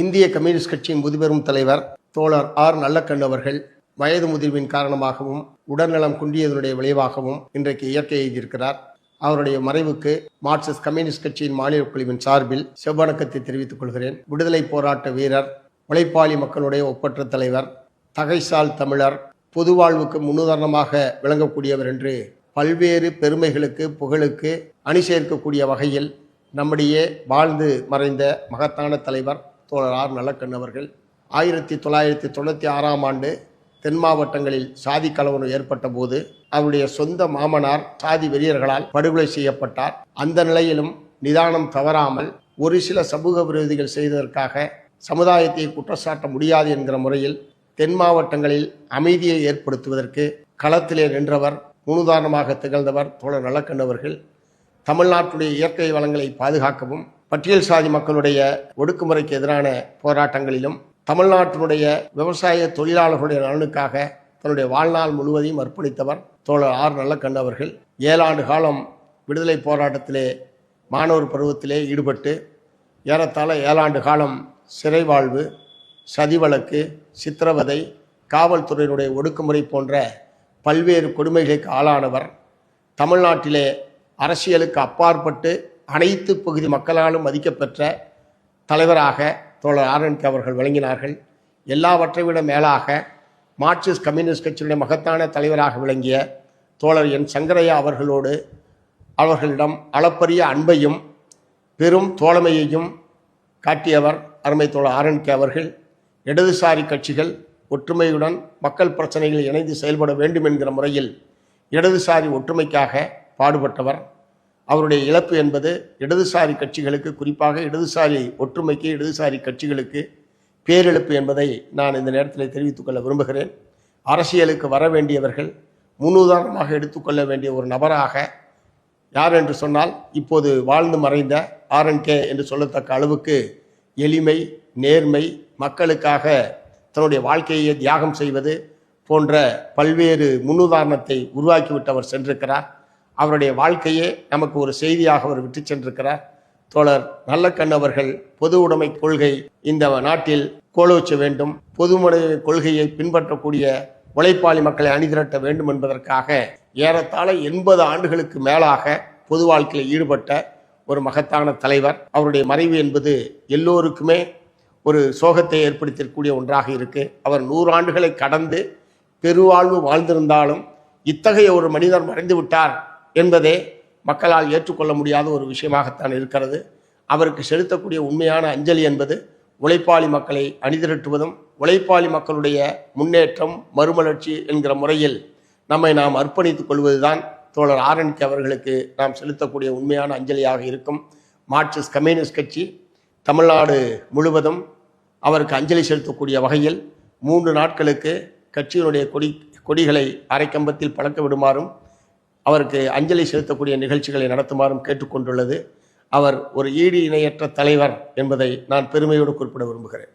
இந்திய கம்யூனிஸ்ட் கட்சியின் முதுபெரும் தலைவர் தோழர் ஆர் நல்லக்கண்ணு அவர்கள் வயது முதிர்வின் காரணமாகவும் உடல்நலம் குன்றியதனுடைய விளைவாகவும் இன்றைக்கு இயற்கை எய்தியிருக்கிறார். அவருடைய மறைவுக்கு மார்க்சிஸ்ட் கம்யூனிஸ்ட் கட்சியின் மாநில குழுவின் சார்பில் செவ்வணக்கத்தை தெரிவித்துக் கொள்கிறேன். விடுதலை போராட்ட வீரர், உழைப்பாளி மக்களுடைய ஒப்பற்ற தலைவர், தகைசால் தமிழர், பொது வாழ்வுக்கு முன்னுதாரணமாக விளங்கக்கூடியவர் என்று பல்வேறு பெருமைகளுக்கு புகழுக்கு அணி சேர்க்கக்கூடிய வகையில் நம்முடைய வாழ்ந்து மறைந்த மகத்தான தலைவர் தோழர் ஆர் நல்லக்கண்ணு அவர்கள் 1996ஆம் ஆண்டு தென் மாவட்டங்களில் சாதி கலவரம் ஏற்பட்ட போது அவருடைய சொந்த மாமனார் சாதி வெறியர்களால் படுகொலை செய்யப்பட்டார். அந்த நிலையிலும் நிதானம் தவறாமல் ஒரு சில சமூக விரோதிகள் செய்ததற்காக சமுதாயத்தை குற்றச்சாட்ட முடியாது என்கிற முறையில் தென் மாவட்டங்களில் அமைதியை ஏற்படுத்துவதற்கு களத்திலே நின்றவர், முன்னுதாரணமாக திகழ்ந்தவர் தோழர் நல்லக்கண்ணு அவர்கள். தமிழ்நாட்டுடைய இயற்கை வளங்களை பாதுகாக்கவும் பட்டியல் சாதி மக்களுடைய ஒடுக்குமுறைக்கு எதிரான போராட்டங்களிலும் தமிழ்நாட்டினுடைய விவசாய தொழிலாளர்களுடைய நலனுக்காக தன்னுடைய வாழ்நாள் முழுவதையும் அர்ப்பணித்தவர் தோழர் ஆர் நல்லக்கண்ணு அவர்கள். 7 ஆண்டு காலம் விடுதலை போராட்டத்திலே மாணவர் பருவத்திலே ஈடுபட்டு ஏறத்தாழ 7 ஆண்டு காலம் சிறை வாழ்வு, சதி வழக்கு, சித்திரவதை, காவல்துறையினுடைய ஒடுக்குமுறை போன்ற பல்வேறு கொடுமைகளுக்கு ஆளானவர். தமிழ்நாட்டிலே அரசியலுக்கு அப்பாற்பட்டு அனைத்து பகுதி மக்களாலும் மதிக்கப்பெற்ற தலைவராக தோழர் ஆர்என்கே அவர்கள் விளங்கினார்கள். எல்லாவற்றை விட மேலாக மார்க்சிஸ்ட் கம்யூனிஸ்ட் கட்சியுடைய மகத்தான தலைவராக விளங்கிய தோழர் என் சங்கரையா அவர்களிடம் அளப்பரிய அன்பையும் பெரும் தோழமையையும் காட்டியவர் அருமை தோழர் ஆர்என்கே அவர்கள். இடதுசாரி கட்சிகள் ஒற்றுமையுடன் மக்கள் பிரச்சனைகளில் இணைந்து செயல்பட வேண்டும் என்கிற முறையில் இடதுசாரி ஒற்றுமைக்காக பாடுபட்டவர். அவருடைய இழப்பு என்பது இடதுசாரி கட்சிகளுக்கு, குறிப்பாக இடதுசாரி ஒற்றுமைக்கு, இடதுசாரி கட்சிகளுக்கு பேரிழப்பு என்பதை நான் இந்த நேரத்தில் தெரிவித்துக் கொள்ள விரும்புகிறேன். அரசியலுக்கு வர வேண்டியவர்கள் முன்னுதாரணமாக எடுத்துக்கொள்ள வேண்டிய ஒரு நபராக யார் என்று சொன்னால் இப்போது வாழ்ந்து மறைந்த ஆர்என்கே என்று சொல்லத்தக்க அளவுக்கு எளிமை, நேர்மை, மக்களுக்காக தன்னுடைய வாழ்க்கையை தியாகம் செய்வது போன்ற பல்வேறு முன்னுதாரணத்தை உருவாக்கிவிட்டவர் சென்றிருக்கிறார். அவருடைய வாழ்க்கையே நமக்கு ஒரு செய்தியாக அவர் விட்டு சென்றிருக்கிறார். தோழர் நல்லக்கண்ணு அவர்கள் பொது உடைமை கொள்கை இந்த நாட்டில் கோலோச்ச வேண்டும், பொதுவுடைமை கொள்கையை பின்பற்றக்கூடிய உழைப்பாளி மக்களை அணிதிரட்ட வேண்டும் என்பதற்காக ஏறத்தாழ 80 ஆண்டுகளுக்கு மேலாக பொது வாழ்க்கையில் ஈடுபட்ட ஒரு மகத்தான தலைவர். அவருடைய மறைவு என்பது எல்லோருக்குமே ஒரு சோகத்தை ஏற்படுத்தக்கூடிய ஒன்றாக இருக்கு. அவர் 100 ஆண்டுகளை கடந்து பெருவாழ்வு வாழ்ந்திருந்தாலும் இத்தகைய ஒரு மனிதர் மறைந்து விட்டார் என்பதே மக்களால் ஏற்றுக்கொள்ள முடியாத ஒரு விஷயமாகத்தான் இருக்கிறது. அவருக்கு செலுத்தக்கூடிய உண்மையான அஞ்சலி என்பது உழைப்பாளி மக்களை அணிதிரட்டுவதும் உழைப்பாளி மக்களுடைய முன்னேற்றம், மறுமலர்ச்சி என்கிற முறையில் நாம் அர்ப்பணித்துக் கொள்வதுதான் தோழர் ஆர்என்கே அவர்களுக்கு நாம் செலுத்தக்கூடிய உண்மையான அஞ்சலியாக இருக்கும். மார்க்சிஸ்ட் கம்யூனிஸ்ட் கட்சி தமிழ்நாடு முழுவதும் அவருக்கு அஞ்சலி செலுத்தக்கூடிய வகையில் 3 நாட்களுக்கு கட்சியினுடைய கொடிகளை அரைக்கம்பத்தில் பழக்க விடுமாறும் அவருக்கு அஞ்சலி செலுத்தக்கூடிய நிகழ்ச்சிகளை நடத்துமாறும் கேட்டுக்கொண்டுள்ளது. அவர் ஒரு ஈடு இணையற்ற தலைவர் என்பதை நான் பெருமையோடு குறிப்பிட விரும்புகிறேன்.